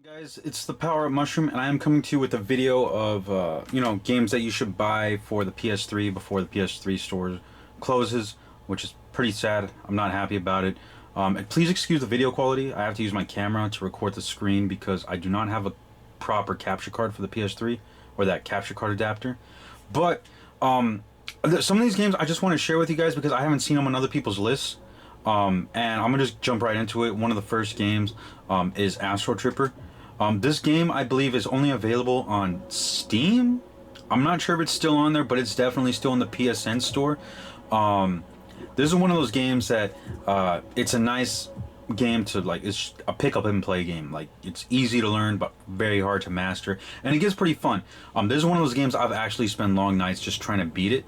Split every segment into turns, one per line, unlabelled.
Guys, it's the Power Up Mushroom, and I am coming to you with a video of games that you should buy for the PS3 before the PS3 store closes, which is pretty sad. I'm not happy about it. And please excuse the video quality. I have to use my camera to record the screen because I do not have a proper capture card for the PS3 or that capture card adapter. But some of these games I just want to share with you guys because I haven't seen them on other people's lists. And I'm gonna just jump right into it. One of the first games is Astro Tripper. This game, I believe, is only available on Steam. I'm not sure if it's still on there, but it's definitely still in the PSN store. This is one of those games that it's a nice game to, like, it's a pick up and play game. Like, it's easy to learn, but very hard to master, and it gets pretty fun. This is one of those games I've actually spent long nights just trying to beat it.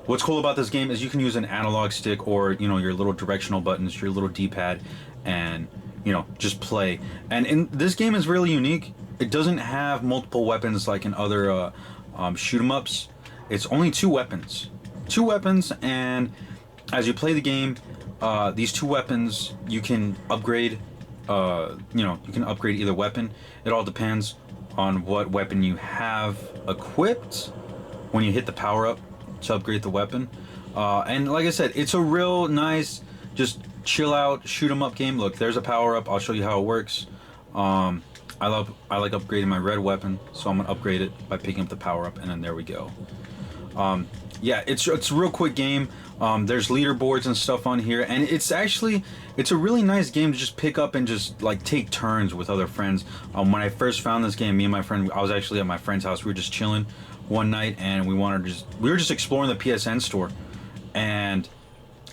What's cool about this game is you can use an analog stick or, your little directional buttons, your little D-pad, and just play. And this game is really unique. It doesn't have multiple weapons like in other shoot 'em ups. It's only two weapons, and as you play the game, these two weapons you can upgrade. You can upgrade either weapon. It all depends on what weapon you have equipped when you hit the power up to upgrade the weapon. And like I said, it's a real nice, just chill out shoot 'em up game. Look, there's a power up. I'll show you how it works. I like upgrading my red weapon, so I'm gonna upgrade it by picking up the power up, and then there we go. Yeah, it's a real quick game. There's leaderboards and stuff on here, and it's a really nice game to just pick up and just like take turns with other friends. When I first found this game, me and my friend, I was actually at my friend's house. We were just chilling one night, and we were just exploring the PSN store, and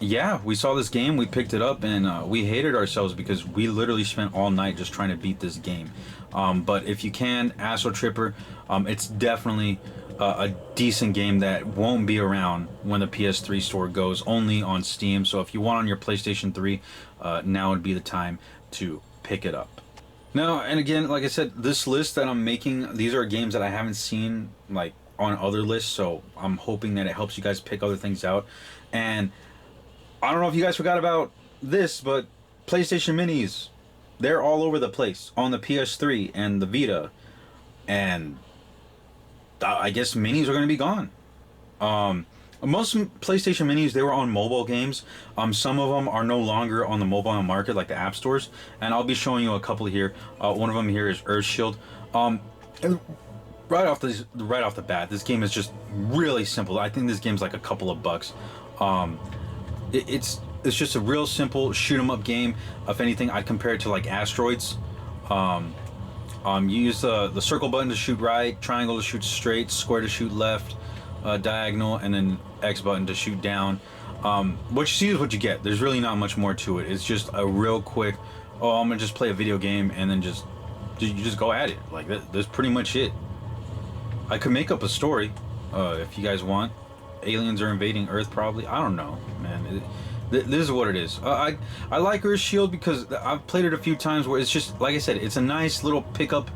yeah, we saw this game, we picked it up, and we hated ourselves because we literally spent all night just trying to beat this game. But if you can, Astro Tripper, it's definitely a decent game that won't be around when the PS3 store goes, only on Steam. So if you want on your PlayStation 3, now would be the time to pick it up. Now, and again, like I said, this list that I'm making, these are games that I haven't seen like on other lists, so I'm hoping that it helps you guys pick other things out. And I don't know if you guys forgot about this, but PlayStation Minis, they're all over the place on the PS3 and the Vita, and I guess Minis are going to be gone. Most PlayStation Minis, they were on mobile games. Some of them are no longer on the mobile market, like the app stores, and I'll be showing you a couple here. One of them here is Earthshield. And right off the bat, this game is just really simple. I think this game's like a couple of bucks. It's just a real simple shoot 'em up game. If anything, I'd compare it to like Asteroids. You use the circle button to shoot right, triangle to shoot straight, square to shoot left, diagonal, and then X button to shoot down. What you see is what you get. There's really not much more to it. It's just a real quick, I'm gonna just play a video game, and then you just go at it. Like that's pretty much it. I could make up a story if you guys want. Aliens are invading Earth, probably. I don't know, man. This is what it is. I like Earthshield because I've played it a few times where it's just, like I said, it's a nice little pick-up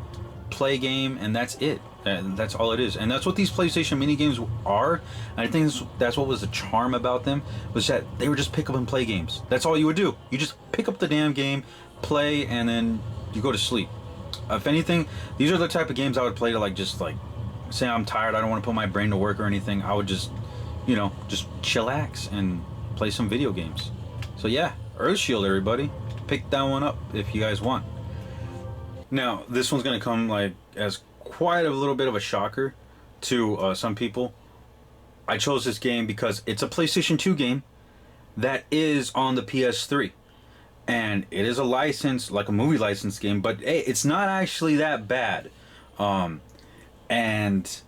play game, and that's it. That's all it is. And that's what these PlayStation mini games are. And I think that's what was the charm about them, was that they were just pick-up and play games. That's all you would do. You just pick up the damn game, play, and then you go to sleep. If anything, these are the type of games I would play to just say I'm tired, I don't want to put my brain to work or anything. I would just chillax and play some video games. So yeah, Earthshield, everybody. Pick that one up if you guys want. Now, this one's going to come as quite a little bit of a shocker to some people. I chose this game because it's a PlayStation 2 game that is on the PS3. And it is a license, like a movie license game, but hey, it's not actually that bad. And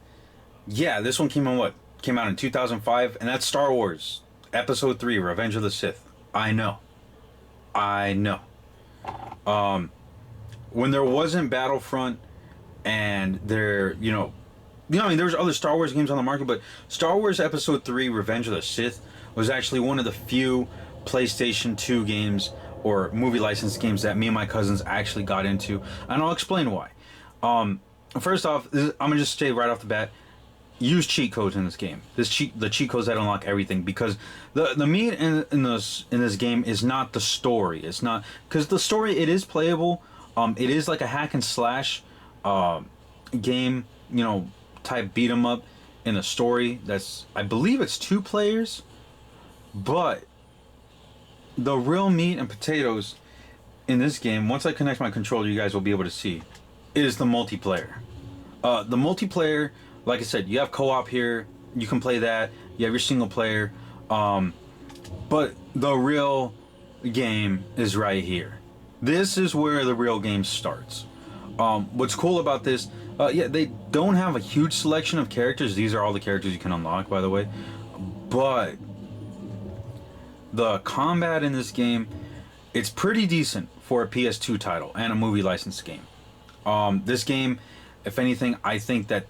yeah, this one came out in 2005, and that's Star Wars Episode 3, Revenge of the Sith. I know. When there wasn't Battlefront, and there was other Star Wars games on the market, but Star Wars Episode 3, Revenge of the Sith was actually one of the few PlayStation 2 games or movie license games that me and my cousins actually got into, and I'll explain why. First off, I'm gonna just say right off the bat, use cheat codes in this game. The cheat codes that unlock everything, because the meat in this game is not the story. It's not, because the story, it is playable. It is like a hack and slash game, you know, type beat 'em up in a story that's, I believe it's 2 players, but the real meat and potatoes in this game, once I connect my controller, you guys will be able to see, is the multiplayer. The multiplayer, like I said, you have co-op here, you can play that, you have your single player, but the real game is right here. This is where the real game starts. What's cool about this, yeah, they don't have a huge selection of characters. These are all the characters you can unlock, by the way. But the combat in this game, it's pretty decent for a PS2 title and a movie licensed game. This game, if anything, I think that,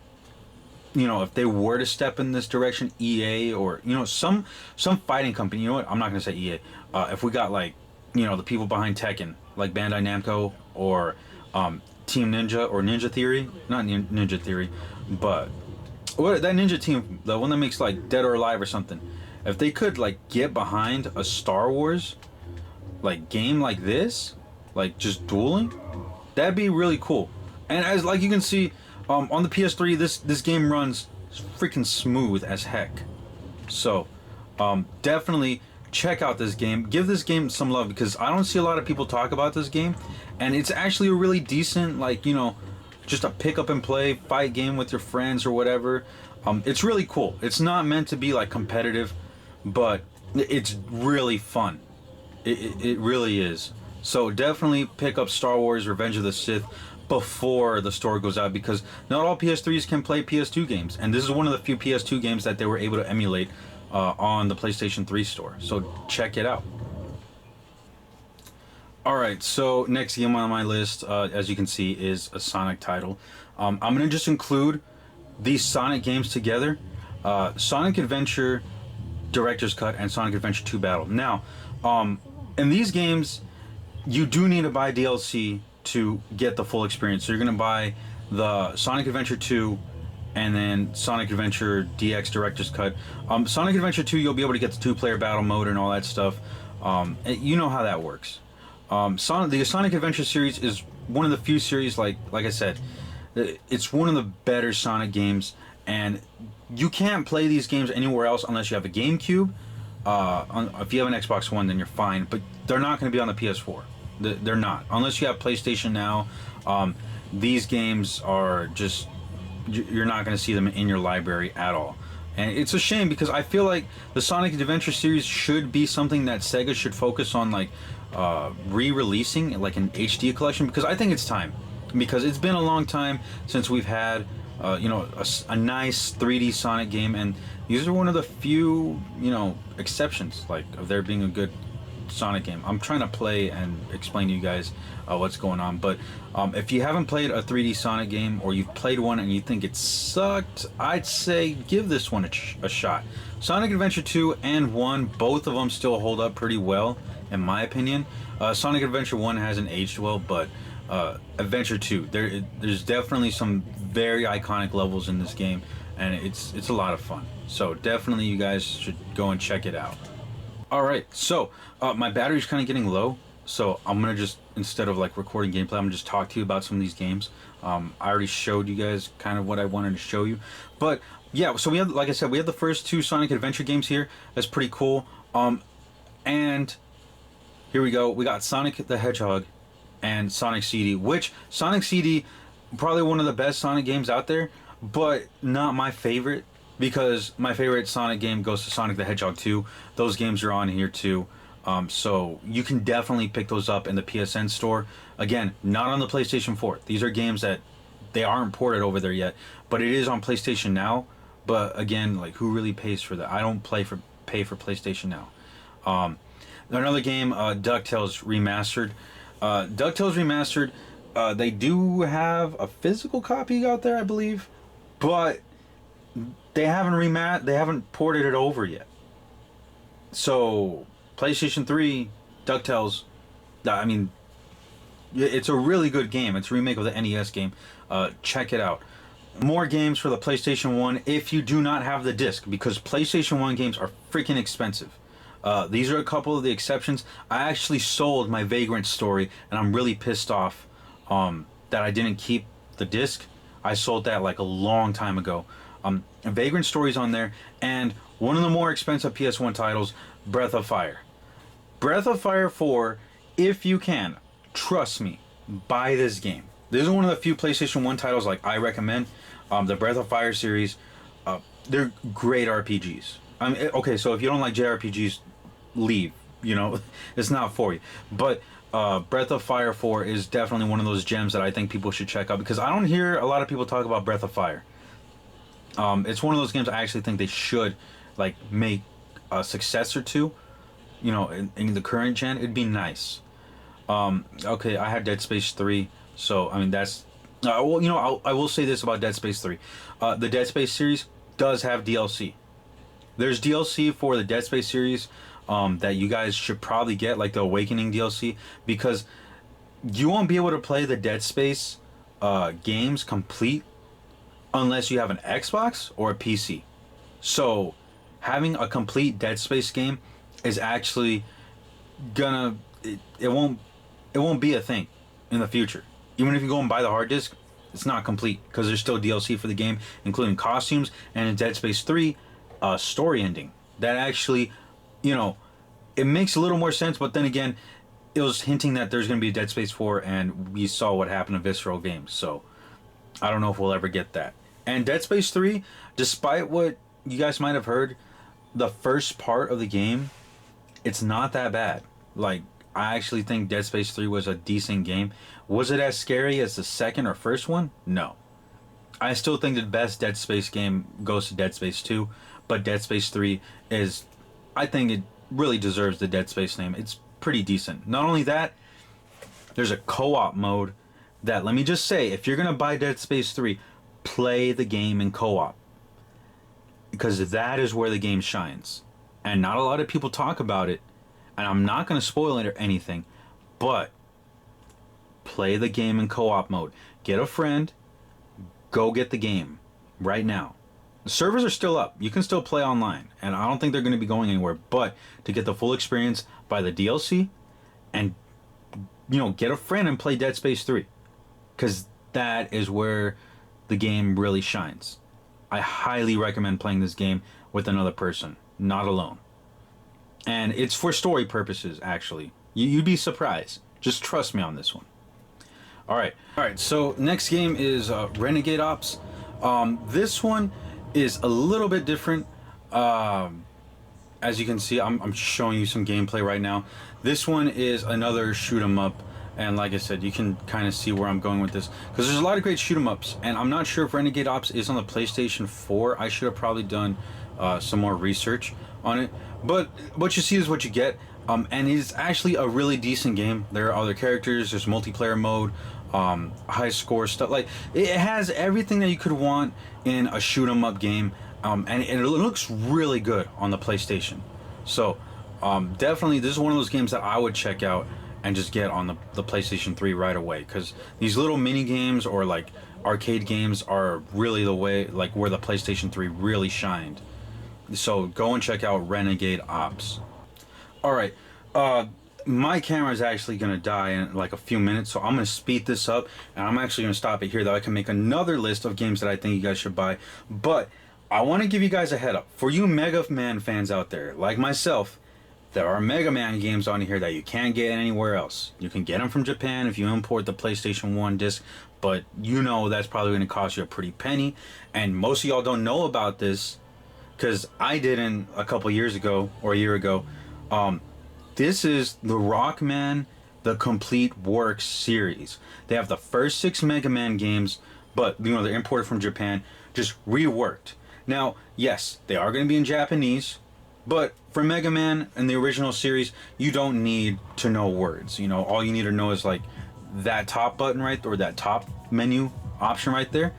you know, if they were to step in this direction, EA or, you know, some fighting company, you know what, I'm not going to say EA. If we got, like, you know, the people behind Tekken, like Bandai Namco or Team Ninja or Ninja Theory, not Ninja Theory, but what, that Ninja team, the one that makes like Dead or Alive or something, if they could like get behind a Star Wars like game like this, like just dueling, that'd be really cool. And as like you can see on the PS3, this game runs freaking smooth as heck. So definitely check out this game. Give this game some love, because I don't see a lot of people talk about this game, and it's actually a really decent, like, you know, just a pick up and play fight game with your friends or whatever. It's really cool. It's not meant to be like competitive, but it's really fun. It really is. So definitely pick up Star Wars Revenge of the Sith before the store goes out, because not all PS3s can play PS2 games, and this is one of the few PS2 games that they were able to emulate on the PlayStation 3 store. So check it out. Alright, so next game on my list, as you can see, is a Sonic title. I'm going to just include these Sonic games together. Sonic Adventure Director's Cut and Sonic Adventure 2 Battle. Now, in these games, you do need to buy DLC to get the full experience. So you're going to buy the Sonic Adventure 2 and then Sonic Adventure DX Director's Cut. Sonic Adventure 2, you'll be able to get the 2-player battle mode and all that stuff. You know how that works. The Sonic Adventure series is one of the few series, like I said, it's one of the better Sonic games, and you can't play these games anywhere else unless you have a GameCube. If you have an Xbox One, then you're fine, but they're not going to be on the PS4. They're not. Unless you have PlayStation Now, these games are just, you're not going to see them in your library at all. And it's a shame, because I feel like the Sonic Adventure series should be something that Sega should focus on, like re-releasing, like an HD collection, because I think it's time. Because it's been a long time since we've had you know, a nice 3D Sonic game, and these are one of the few, you know, exceptions, like, of there being a good Sonic game. I'm trying to play and explain to you guys what's going on, but if you haven't played a 3D Sonic game, or you've played one and you think it sucked, I'd say give this one a shot. Sonic Adventure 2 and 1, both of them still hold up pretty well, in my opinion. Sonic Adventure 1 hasn't aged well, but Adventure 2, there's definitely some very iconic levels in this game, and it's a lot of fun. So definitely you guys should go and check it out. Alright, so my battery's kind of getting low, so I'm gonna just, instead of like recording gameplay, I'm gonna just talk to you about some of these games. I already showed you guys kind of what I wanted to show you, but yeah, so we have, like I said, we have the first 2 Sonic Adventure games here. That's pretty cool. And here we go. We got Sonic the Hedgehog and Sonic CD, which Sonic CD, probably one of the best Sonic games out there, but not my favorite, because my favorite Sonic game goes to Sonic the Hedgehog 2. Those games are on here too. So you can definitely pick those up in the PSN store. Again, not on the PlayStation 4. These are games that they aren't ported over there yet, but it is on PlayStation Now. But again, like, who really pays for that? I don't pay for PlayStation Now. Another game, DuckTales Remastered. DuckTales Remastered, they do have a physical copy out there, I believe, but they haven't ported it over yet. So PlayStation 3 DuckTales, I mean, it's a really good game. It's a remake of the NES game. Check it out. More games for the PlayStation 1 if you do not have the disc, because PlayStation 1 games are freaking expensive. These are a couple of the exceptions. I actually sold my Vagrant story, and I'm really pissed off that I didn't keep the disc. I sold that like a long time ago. Vagrant Story's on there, and one of the more expensive PS1 titles, Breath of Fire. Breath of Fire 4, if you can, trust me, buy this game. This is one of the few PlayStation 1 titles like I recommend. The Breath of Fire series, they're great RPGs. Okay, so if you don't like JRPGs, leave. You know, it's not for you. But Breath of Fire 4 is definitely one of those gems that I think people should check out, because I don't hear a lot of people talk about Breath of Fire. It's one of those games I actually think they should like make a successor to. You know, in the current gen, it'd be nice. Okay, I had Dead Space 3, so I mean that's. Well, you know, I will say this about Dead Space 3. The Dead Space series does have DLC. There's DLC for the Dead Space series that you guys should probably get, like the Awakening DLC, because you won't be able to play the Dead Space games complete unless you have an Xbox or a PC. So having a complete Dead Space game is actually gonna it won't be a thing in the future. Even if you go and buy the hard disk, it's not complete because there's still DLC for the game, including costumes, and in Dead Space 3, story ending. That actually, you know, it makes a little more sense, but then again, it was hinting that there's going to be a Dead Space 4, and we saw what happened to Visceral Games, so I don't know if we'll ever get that. And Dead Space 3, despite what you guys might have heard, the first part of the game, it's not that bad. Like, I actually think Dead Space 3 was a decent game. Was it as scary as the second or first one? No. I still think the best Dead Space game goes to Dead Space 2, but Dead Space 3 is, I think it really deserves the Dead Space name. It's pretty decent. Not only that, there's a co-op mode that, let me just say, if you're going to buy Dead Space 3, play the game in co-op. Because that is where the game shines. And not a lot of people talk about it. And I'm not going to spoil it or anything, but play the game in co-op mode. Get a friend, go get the game right now. The servers are still up. You can still play online, and I don't think they're going to be going anywhere. But to get the full experience, buy the DLC, and, you know, get a friend and play Dead Space 3, because that is where the game really shines. I highly recommend playing this game with another person, not alone. And it's for story purposes, actually. You'd be surprised. Just trust me on this one. Alright, so next game is Renegade Ops. This one is a little bit different. As you can see, I'm showing you some gameplay right now. This one is another shoot 'em up. And like I said, you can kind of see where I'm going with this, because there's a lot of great shoot 'em ups. And I'm not sure if Renegade Ops is on the PlayStation 4. I should have probably done some more research on it. But what you see is what you get. And it's actually a really decent game. There are other characters, there's multiplayer mode, high score stuff. Like, it has everything that you could want in a shoot 'em up game. And it looks really good on the PlayStation. So definitely this is one of those games that I would check out and just get on the PlayStation 3 right away, because these little mini games or like arcade games are really the way, like, where the PlayStation 3 really shined. So go and check out Renegade Ops. Alright, my camera is actually going to die in like a few minutes, so I'm going to speed this up, and I'm actually going to stop it here, that I can make another list of games that I think you guys should buy. But I want to give you guys a head up. For you Mega Man fans out there, like myself, there are Mega Man games on here that you can't get anywhere else. You can get them from Japan if you import the PlayStation 1 disc, but you know that's probably going to cost you a pretty penny. And most of y'all don't know about this, because I didn't a couple years ago, or a year ago. This is the Rockman The Complete Works series. They have the first 6 Mega Man games, but you know, they're imported from Japan, just reworked. Now, yes, they are going to be in Japanese, but for Mega Man and the original series, you don't need to know words. You know, all you need to know is like that top button right, or that top menu option right there.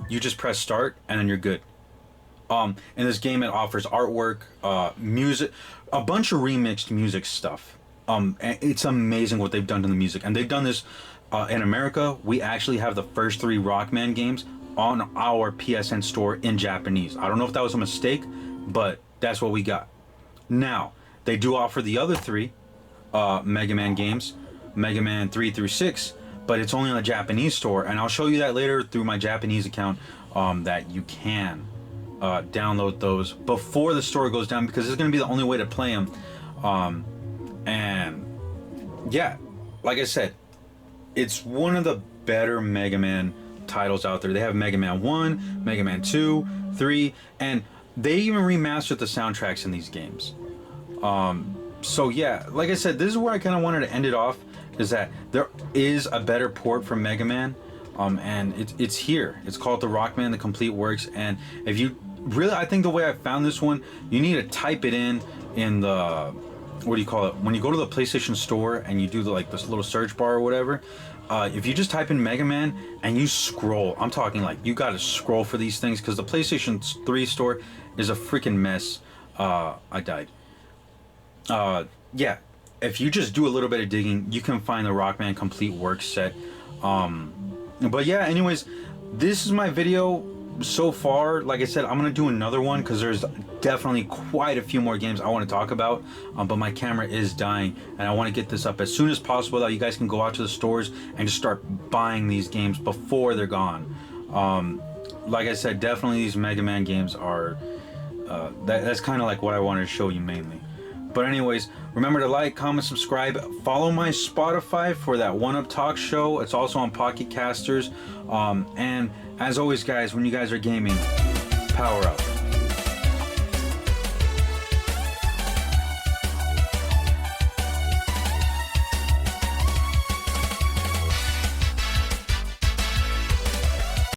You just press start and then you're good. In this game, it offers artwork, music, a bunch of remixed music stuff. And it's amazing what they've done to the music. And they've done this in America. We actually have the first 3 Rockman games on our PSN store in Japanese. I don't know if that was a mistake, but that's what we got. Now, they do offer the other 3 Mega Man games, Mega Man 3 through 6, but it's only on the Japanese store, and I'll show you that later through my Japanese account, that you can download those before the store goes down, because it's going to be the only way to play them. And yeah, like I said, it's one of the better Mega Man titles out there. They have Mega Man 1, Mega Man 2, 3, and they even remastered the soundtracks in these games. So yeah, like I said, this is where I kind of wanted to end it off, is that there is a better port for Mega Man, and it's here. It's called the Rockman: The Complete Works, and if you really, I think the way I found this one, you need to type it in the, what do you call it, when you go to the PlayStation Store and you do the, like, this little search bar or whatever, if you just type in Mega Man and you scroll, I'm talking like you gotta scroll for these things, because the PlayStation 3 store is a freaking mess. I died. Yeah, if you just do a little bit of digging, you can find the Rockman Complete Works set. But yeah, anyways, this is my video so far. Like I said, I'm gonna do another one because there's definitely quite a few more games I want to talk about, but my camera is dying and I want to get this up as soon as possible, that you guys can go out to the stores and just start buying these games before they're gone. Like I said, definitely these Mega Man games are that's kind of like what I wanted to show you mainly. But anyways, remember to like, comment, subscribe, follow my Spotify for that One Up Talk show. It's also on Pocket Casters. And as always, guys, when you guys are gaming, power up.